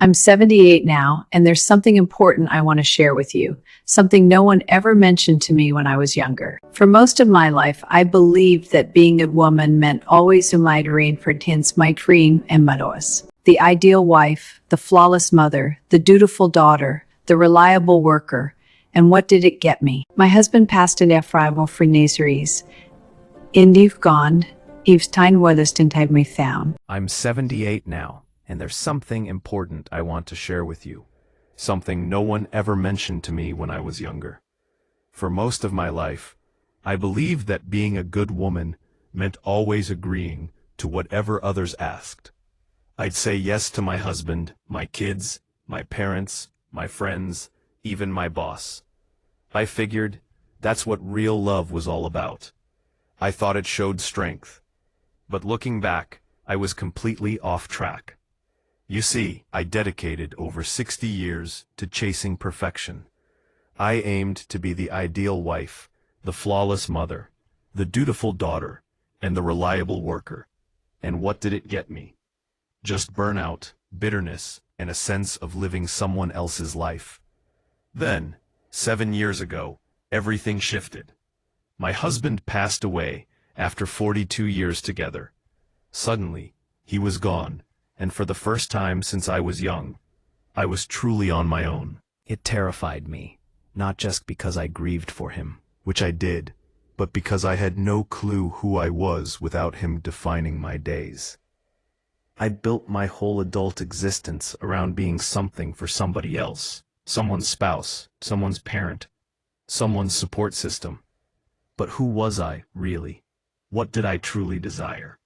I'm 78 now, and there's something important I want to share with you, something no one ever mentioned to me when I was younger. For most of my life, I believed that being a woman meant always umidering for tins maitreen and maros. The ideal wife, the flawless mother, the dutiful daughter, the reliable worker. And what did it get me? My husband passed in Ephraim for Nazaries. Indif gone, Eve's time weathers tinted me found. I'm 78 now, and there's something important I want to share with you. Something no one ever mentioned to me when I was younger. For most of my life, I believed that being a good woman meant always agreeing to whatever others asked. I'd say yes to my husband, my kids, my parents, my friends, even my boss. I figured that's what real love was all about. I thought it showed strength. But looking back, I was completely off track. You see, I dedicated over 60 years to chasing perfection. I aimed to be the ideal wife, the flawless mother, the dutiful daughter, and the reliable worker. And what did it get me? Just burnout, bitterness, and a sense of living someone else's life. Then, 7 years ago, everything shifted. My husband passed away after 42 years together. Suddenly, he was gone, and for the first time since I was young, I was truly on my own. It terrified me, not just because I grieved for him, which I did, but because I had no clue who I was without him defining my days. I built my whole adult existence around being something for somebody else, someone's spouse, someone's parent, someone's support system. But who was I, really? What did I truly desire?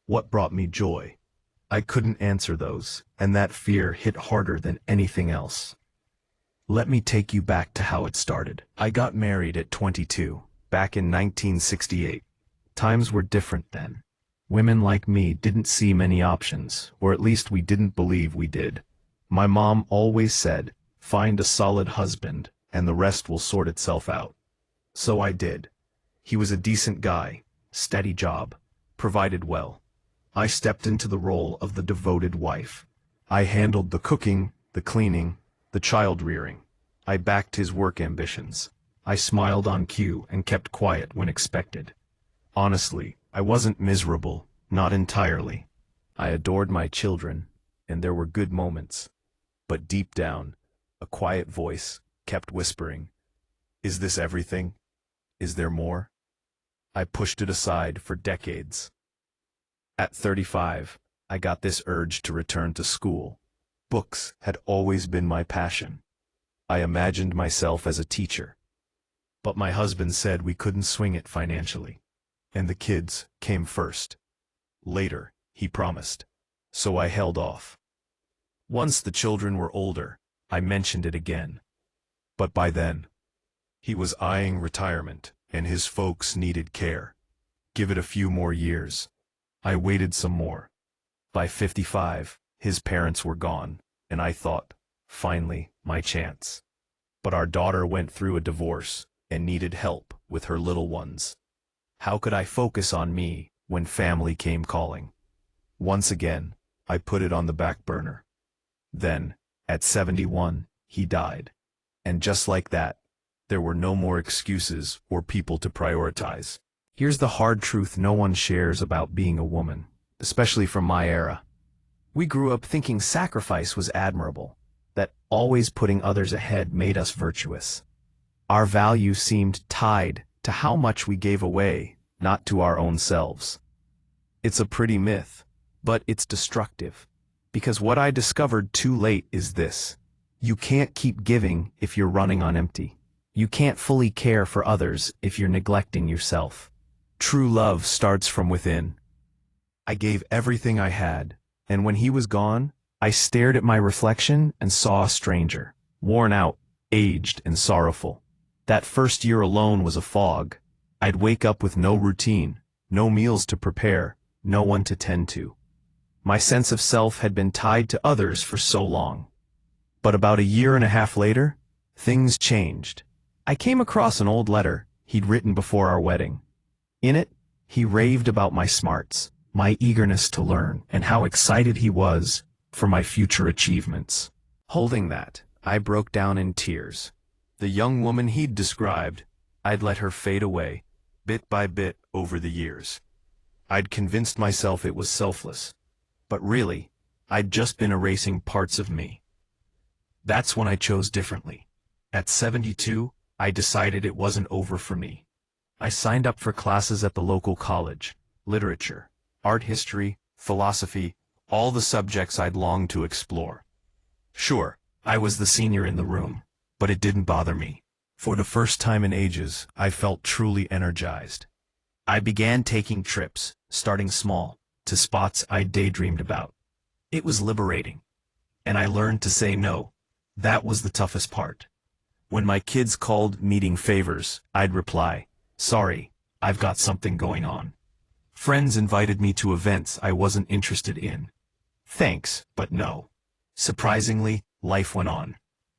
What brought me joy? I couldn't answer those, and that fear hit harder than anything else. Let me take you back to how it started. I got married at 22, back in 1968. Times were different then. Women like me didn't see many options, or at least we didn't believe we did. My mom always said, find a solid husband, and the rest will sort itself out. So I did. He was a decent guy, steady job, provided well. I stepped into the role of the devoted wife. I handled the cooking, the cleaning, the child rearing. I backed his work ambitions. I smiled on cue and kept quiet when expected. Honestly, I wasn't miserable, not entirely. I adored my children, and there were good moments. But deep down, a quiet voice kept whispering, "Is this everything? Is there more?" I pushed it aside for decades. At 35, I got this urge to return to school. Books had always been my passion. I imagined myself as a teacher. But my husband said we couldn't swing it financially. And the kids came first. Later, he promised. So I held off. Once the children were older, I mentioned it again. But by then, he was eyeing retirement, and his folks needed care. Give it a few more years. I waited some more. By 55, his parents were gone, and I thought, finally, my chance. But our daughter went through a divorce and needed help with her little ones. How could I focus on me when family came calling? Once again, I put it on the back burner. Then, at 71, he died. And just like that, there were no more excuses or people to prioritize. Here's the hard truth no one shares about being a woman, especially from my era. We grew up thinking sacrifice was admirable, that always putting others ahead made us virtuous. Our value seemed tied to how much we gave away, not to our own selves. It's a pretty myth, but it's destructive. Because what I discovered too late is this: you can't keep giving if you're running on empty. You can't fully care for others if you're neglecting yourself. True love starts from within. I gave everything I had, and when he was gone, I stared at my reflection and saw a stranger, worn out, aged, and sorrowful. That first year alone was a fog. I'd wake up with no routine, no meals to prepare, no one to tend to. My sense of self had been tied to others for so long. But about a year and a half later, things changed. I came across an old letter he'd written before our wedding. In it, he raved about my smarts, my eagerness to learn, and how excited he was for my future achievements. Holding that, I broke down in tears. The young woman he'd described, I'd let her fade away, bit by bit, over the years. I'd convinced myself it was selfless, but really, I'd just been erasing parts of me. That's when I chose differently. At 72, I decided it wasn't over for me. I signed up for classes at the local college: literature, art history, philosophy, all the subjects I'd longed to explore. Sure, I was the senior in the room, but it didn't bother me. For the first time in ages, I felt truly energized. I began taking trips, starting small, to spots I'd daydreamed about. It was liberating. And I learned to say no. That was the toughest part. When my kids called needing favors, I'd reply, "Sorry, I've got something going on." Friends invited me to events I wasn't interested in. Thanks, but no. Surprisingly, life went on.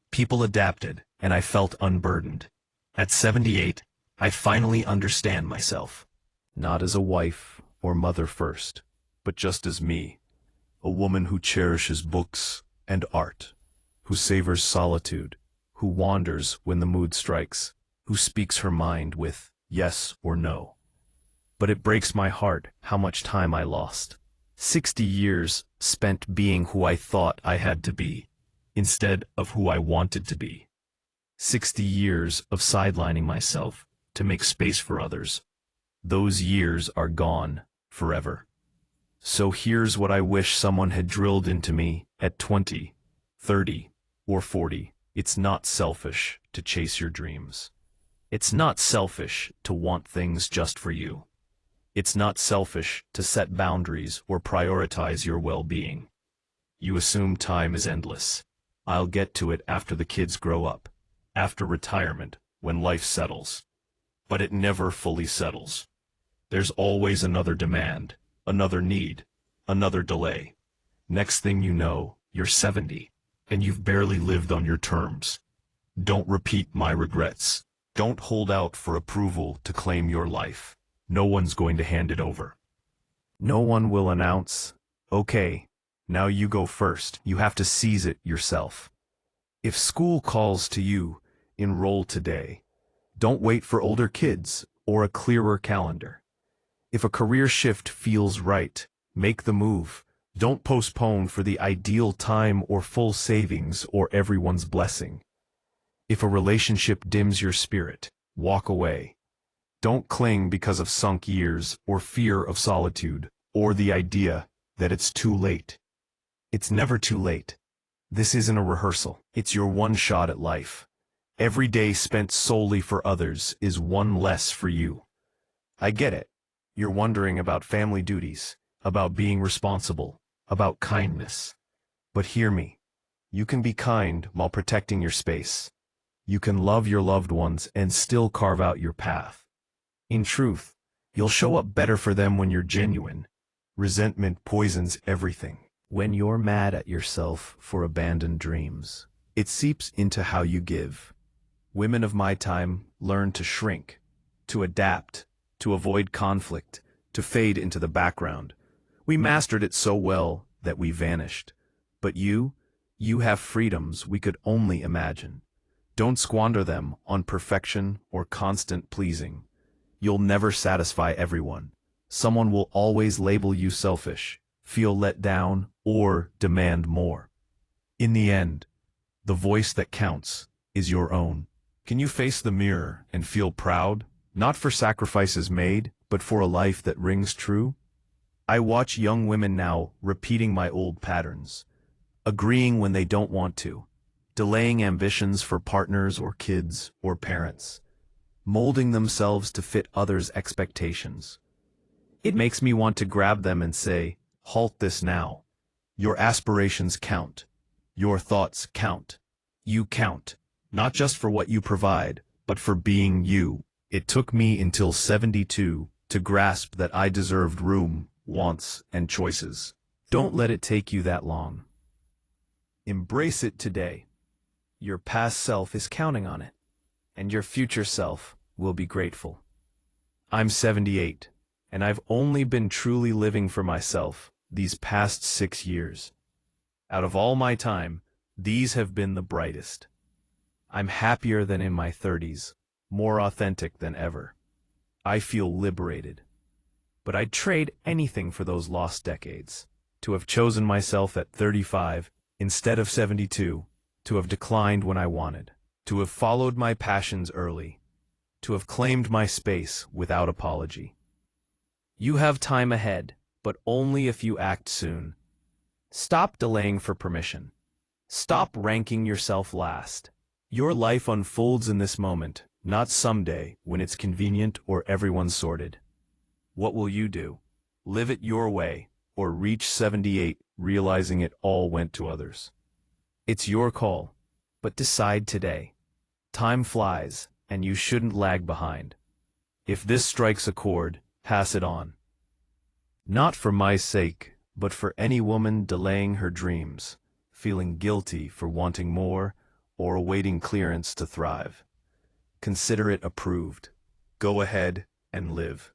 People adapted, and I felt unburdened. At 78, I finally understand myself. Not as a wife or mother first, but just as me. A woman who cherishes books and art, who savors solitude, who wanders when the mood strikes, who speaks her mind with yes or no. But it breaks my heart how much time I lost. 60 years spent being who I thought I had to be, instead of who I wanted to be. 60 years of sidelining myself to make space for others. Those years are gone forever. So here's what I wish someone had drilled into me at 20, 30, or 40. It's not selfish to chase your dreams. It's not selfish to want things just for you. It's not selfish to set boundaries or prioritize your well-being. You assume time is endless. I'll get to it after the kids grow up, after retirement, when life settles. But it never fully settles. There's always another demand, another need, another delay. Next thing you know, you're 70, and you've barely lived on your terms. Don't repeat my regrets. Don't hold out for approval to claim your life. No one's going to hand it over. No one will announce, "Okay, now you go first." You have to seize it yourself. If school calls to you, enroll today. Don't wait for older kids or a clearer calendar. If a career shift feels right, make the move. Don't postpone for the ideal time or full savings or everyone's blessing. If a relationship dims your spirit, walk away. Don't cling because of sunk years or fear of solitude or the idea that it's too late. It's never too late. This isn't a rehearsal. It's your one shot at life. Every day spent solely for others is one less for you. I get it. You're wondering about family duties, about being responsible, about kindness. But hear me. You can be kind while protecting your space. You can love your loved ones and still carve out your path. In truth, you'll show up better for them when you're genuine. Resentment poisons everything. When you're mad at yourself for abandoned dreams, it seeps into how you give. Women of my time learned to shrink, to adapt, to avoid conflict, to fade into the background. We mastered it so well that we vanished. But you have freedoms we could only imagine. Don't squander them on perfection or constant pleasing. You'll never satisfy everyone. Someone will always label you selfish, feel let down, or demand more. In the end, the voice that counts is your own. Can you face the mirror and feel proud, not for sacrifices made, but for a life that rings true? I watch young women now repeating my old patterns, agreeing when they don't want to, delaying ambitions for partners or kids or parents, molding themselves to fit others' expectations. It makes me want to grab them and say, "Halt this now. Your aspirations count. Your thoughts count. You count, not just for what you provide, but for being you." It took me until 72 to grasp that I deserved room, wants, and choices. Don't let it take you that long. Embrace it today. Your past self is counting on it, and your future self will be grateful. I'm 78, and I've only been truly living for myself these past 6 years. Out of all my time, these have been the brightest. I'm happier than in my 30s, more authentic than ever. I feel liberated. But I'd trade anything for those lost decades. To have chosen myself at 35 instead of 72, to have declined when I wanted, to have followed my passions early, to have claimed my space without apology. You have time ahead, but only if you act soon. Stop delaying for permission. Stop ranking yourself last. Your life unfolds in this moment, not someday when it's convenient or everyone's sorted. What will you do? Live it your way, or reach 78 realizing it all went to others? It's your call, but decide today. Time flies, and you shouldn't lag behind. If this strikes a chord, pass it on. Not for my sake, but for any woman delaying her dreams, feeling guilty for wanting more, or awaiting clearance to thrive. Consider it approved. Go ahead and live.